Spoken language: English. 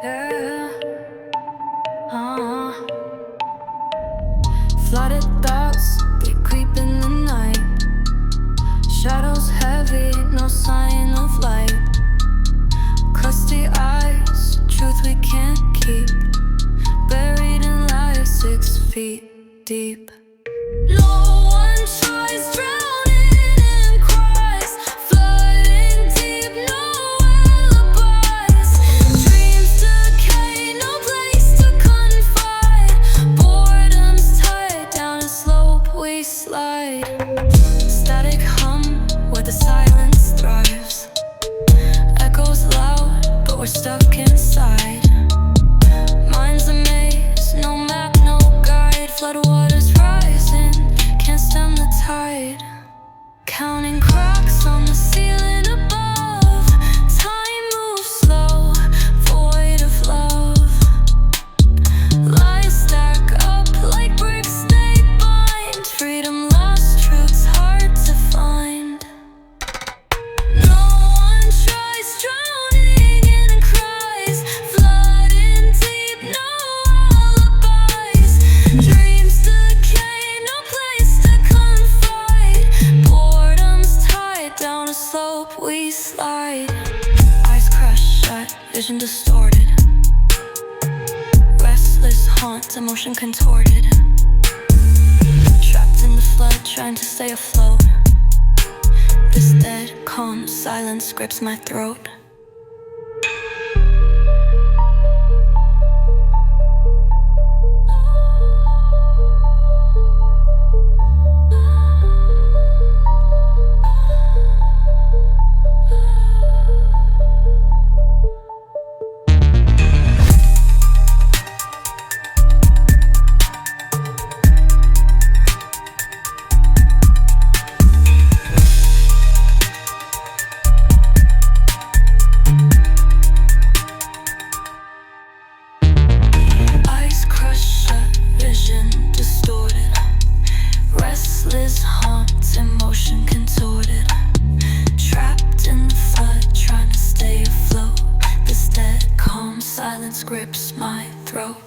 Yeah. Flooded thoughts, they creep in the night. Shadows heavy, no sign of light. Crusty eyes, truth we can't keep. Buried in life 6 feet deep. No one tries, drowning in cries. Flooding deep, no alibis. Dreams decay, no place to confide. Boredom's tied down a slope we slide. Static hum where the silence thrives. Echoes loud, but we're stuck inside. Mind's a maze, no map, no guide. Floodwaters rising, can't stem the tide. Counting cracks on the ceiling above. Time moves slow, void of love. Lies stack up like bricks they bind. Freedom lost, truth's hard to find. No one tries, drowning in cries. Flooding deep, no alibis. Dreams decay, no place to confide. Boredom's tied down a slope we slide. Eyes crushed shut, vision distorted. Restless haunt, emotion contorted. Trapped in the flood, trying to stay afloat. This dead, calm silence grips my throat. Eyes crushed shut, vision distorted. Restless haunts, emotion contorted. Trapped in the flood, trying to stay afloat. This dead, calm silence grips my throat.